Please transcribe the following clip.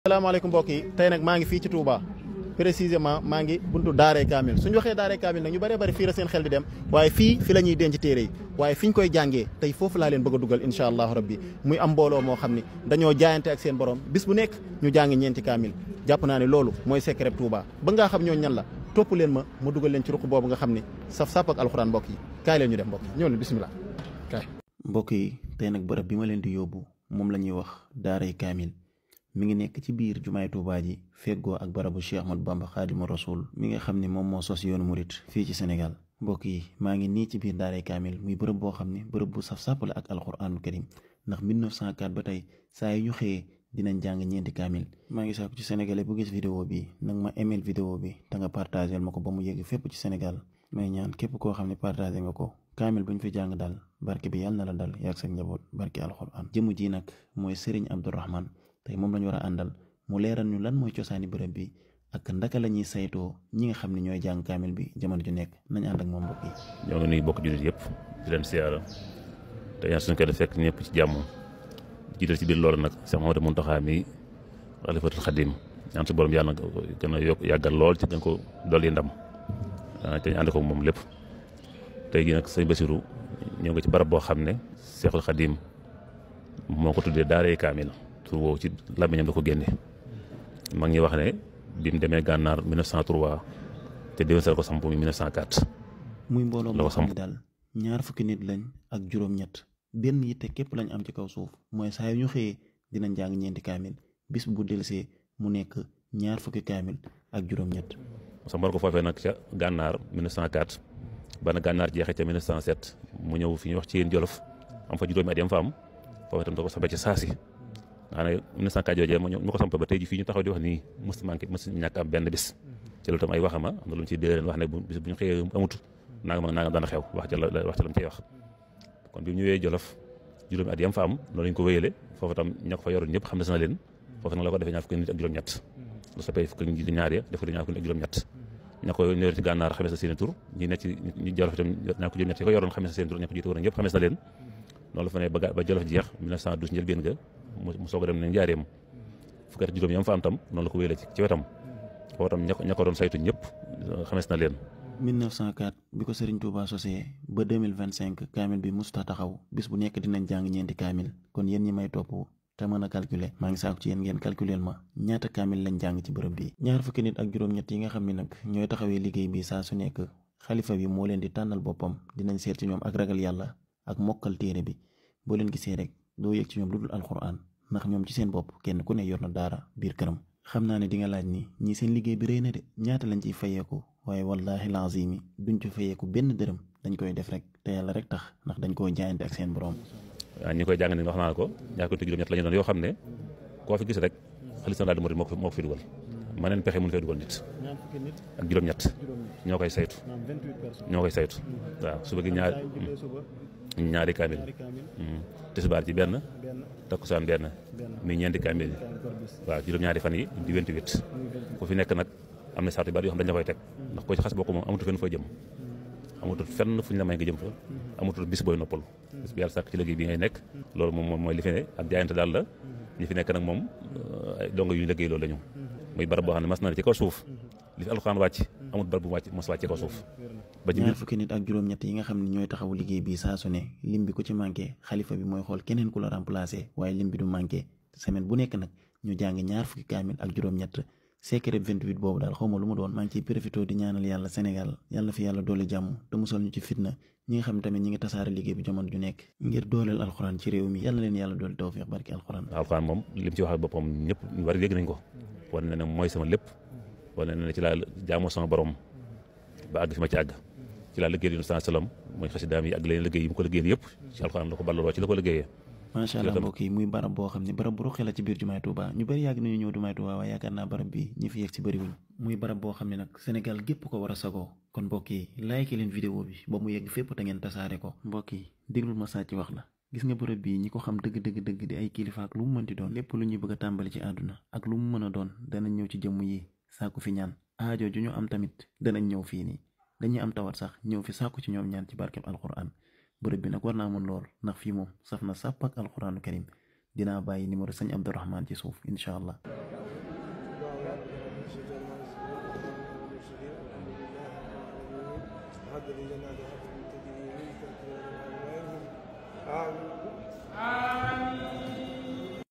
salaamaaleykum mbokk yi tey nag maa ngi fii ci Touba précisément maa ngi buntu Daaray Kaamil suñu waxee Daaray Kaamil nag ñu bëree bëri fii la seen xel di dem waaye fi la ñuy denc téere yi waaye fi ñu koy jàngee tey foofu laa leen bëgg a dugal incha allahu rabbi muy am mbooloo moo xam ni dañoo jaayante ak seen borom bis bu nekk ñu jàng ñeenti kaamil jàpp naa ne loolu mooy secret Touba ba ngaa xam ñooñu ñan la topp leen ma dugal leen ci ruq boobu nga xam ni saf sàpp ak alxuraan mbokk yi kaay leen ñu dem mbokk yi ñëw leen bisimilah kaay. mbokk yi tey nag bërëb bi ma leen di yóbbu moom la ñuy wax Daaray Kaamil mi ngi nekk ci biir jumaay Tuubaa ji feggoo ak barabu Cheikh Ahmadou Bamba Xaadimu Rasuul mi nga xam ne moom moo sos yoonu murit fii ci Sénégal mbokk yi maa ngi nii ci biir Daaray Kaamil muy bërëb boo xam ne bërëb bu saf sàpp la ak alxuraanul karim ndax 1904 ba tey saa yu ñu xëyee dinañ jàng ñeenti kaamil maa ngi sàkku ci sénégalais bu gis vidéo bi nag ma email vidéo bi te nga partagel ma ko ba mu yegg fépp ci Sénégal may ñaan képp koo xam ne partagé nga ko kaamil bu ñu fi jàng daal barke bi yàlla na la dal yaag sa njaboot barke alxuraan jëmu ji nag mooy Serigne Abdourahmane tey moom lañu war a àndal mu leeral ñu lan mooy cosaani bërëb bi ak ndaka la ñuy saytoo ñi nga xam ne ñooy jàng kaamil bi jamono ju nekk nañ ànd ak moom mbokk yi. ñoo ngi nuyu bokk jullit yëpp di leen siyaara te ñaan suñu koy def fekk ñëpp ci jàmm jiital ci biir loolu nag Cheikh Mouhamadou Mountakha mi xalifatul Xadim ñaan su borom yàlla gën a yokk yàggal lool ci gën ko dolli ndam te ñu ànd ko moom lépp tey jii nag sëñ Bassirou ñëw nga ci barab boo xam ne Cheikhul Xadim moo ko tuddee Daaray Kaamil tur woowu ci làmmiñam da ko génne mag ñi wax ne bi mu demee gànnaar 1903 te déwén sal ko samp mi 1904. muy mbooloo moo xam ne daal ñaar fukki nit lañ ak juróom-ñett benn yitte képp lañ am ci kaw suuf mooy saa yu ñu xëyee dinañ jàng ñeenti kaamil bis bu delsee mu nekk ñaar fukki kaamil ak juróom-ñett. sa mbar ko foofee nag ca gànnaar 1904 ba na gànnaar jeexee ca 1907 mu ñëw fi ñuy wax ci yéen Jolof am fa juróomi at yam fa am foofu itam da ko sampee ci saasi. nga xam ne 1904 joojee ñu ko samp ba tey ji fii ñu taxaw di wax nii mos manqué mos ñàkk am benn bis ci loolu tam ay waxama am na lu mu ci dee leen wax ne bis bu ñu xëyee amut nangam dana xew wax ca la mu cay wax kon bi mu ñëwee Jolof juróomi at yam fa am noonu lañ ko wéyale foofu tam ña ko fa yoroon ñëpp xam ne na leen foofu nag la ko defee ñaar fukki nit ak juróom-ñett lu soppee fukki nit ñaar ya def ko ñaar fukki nit ak juróom-ñett ña ko ñëwee ci gànnaar xamee sa seen tur ñi nekk ci ñu Jolof itam ñaar ko juróom-ñett yi ko yoroon xamee sa seen tur ña ko jiite woon ñëpp xamee na leen noonu la fa ne ba Jolof jeex 1912 njëlbéen ga mu soog a dem ne njaareem fukki at juróom yam fa am tam noonu la ko wéyale ci wetam foofu tam ña ko doon saytu ñëpp xamees na leen 1904 bi ko Serigne Touba sosee ba 2025 kaamil bi musta taxaw bis bu nekk dinañ jàng ñeenti kaamil kon yéen ñi may topp te mën a calculer maa ngi saako ci yéen ngeen calculer ma ñaata kaamil lañ jàng ci bërëb bi ñaar fukki nit ak juróom-ñett yi nga xam ne nag ñooy taxawee liggéey bi saa su nekk xalifa bi moo leen di tànnal boppam dinañ seet ci ñoom ak ragal yàlla ak mokkal téere bi boo leen gisee rek doo yëg ci ñoom lu dul alxuraan ndax ñoom ci seen bopp kenn ku ne yor na daara biir këram xam naa ne di nga laaj ni ñii seen liggéey bi rëy na de ñaata lañ ciy fayeeku waaye wallaahi lazimi duñ ci fayeeku benn dërëm dañ koy def rek te yàlla rek tax ndax dañ koo jaayante ak seen borom. waaw ñi koy jàng ni wax naa ko ñaar ko juróom-ñett la ñu doon yoo xam ne koo fi gis rek xalifa général des mourides moo ko fi dugal maneen pexe mun fee dugal nit ak juróom-ñett ñoo koy saytu waaw suba gi ñaari kaamil tisbaar ci benn takkusaan benn muy ñeenti kaamil waaw juróom-ñaari fan yi di 28 ku fi nekk nag am na sart yu bari yoo xam dañ la koy teg ndax ko ci xas bokk moom amatul fenn fooy jëm amatul fenn fu ñu la may nga jëm fa amatul bis booy noppal bis bi yàlla sàkk ci liggéey bi ngay nekk loolu moom mooy li fi ne ak jaayante daal la ñi fi nekk nag moom ay dongo yu ñu liggéey loolu la ñu muy barab boo xam ne mas na ci kaw suuf li fi alxuraan wàcc amul barab bu wàcc mos wàcc ci kaw suuf ba ci ñaar fukki nit ak juróom-ñett yi nga xam ne ñooy taxawu liggéey bi saa su ne lim bi ku ci manqué xalifa bi mooy xool keneen ku la remplacé waaye lim bi du manqué semaine bu nekk nag ñu jàng ñaar fukki kaamil ak juróom-ñett secret 28 boobu daal xawma lu mu doon maa ngi ciy profité di ñaanal yàlla Sénégal yàlla fi yàlla doole jàmm te musal ñu ci fitna ñi nga xam tamit ñi ngi tasaare liggéey bi jamono ju nekk ngir dooleel alxuraan ci réew mi yàlla leen yàlla doole tawfiq barki alxuraan moom lim ci wax boppam ñëpp ñu war dégg nañ ko wane na ne mooy sama lépp wane na ne ci laa jaamoo sama borom ba àgg fi ma ci àgg ci laa liggéey sallallahu alayhi wasallam mooy xasidaam yi ak leneen liggéey yi mu ko liggéey yëpp ci alxuraan la ko ballaloo ci la ko liggéeyee macha allah mbokk yi muy barab boo xam ne barab bu ruqee la ci biir jumaay Tuuba ñu bëri yàgg nañu ñëw jumaay Tuuba waaye yaakaar naa barab bi ñi fi yegg ci bëriwuñ muy barab boo xam ne nag Sénégal gépp ko war a sagoo kon mbokk yi like leen vidéo bi ba mu yegg fépp te ngeen tasaare ko mbokk yi déglul ma sàcc wax la gis nga bërëb bii ñi ko xam dëgg di ay kilifa ak lu mu mënti doon lépp lu ñuy bëgg a tàmbali ci àdduna ak lu mu mën a doon danañ ñëw ci jëmm yi sàkku fi ñaan aajo ju ñu am tamit danañ ñëw fii nii dañuy am tawat sax ñëw fi sàkku ci ñoom ñaan ci barkeb alquran bërëb bi nag war naa mën lool ndax fii moom saf na sàpp ak alquranu karim dinaa bàyyi numéro sëñ Abdourahmane ci suuf incha allah الشيطان المرسلين والحمد لله رب العالمين وحد لجنات عدن تجري من تحتها الأنهار آمين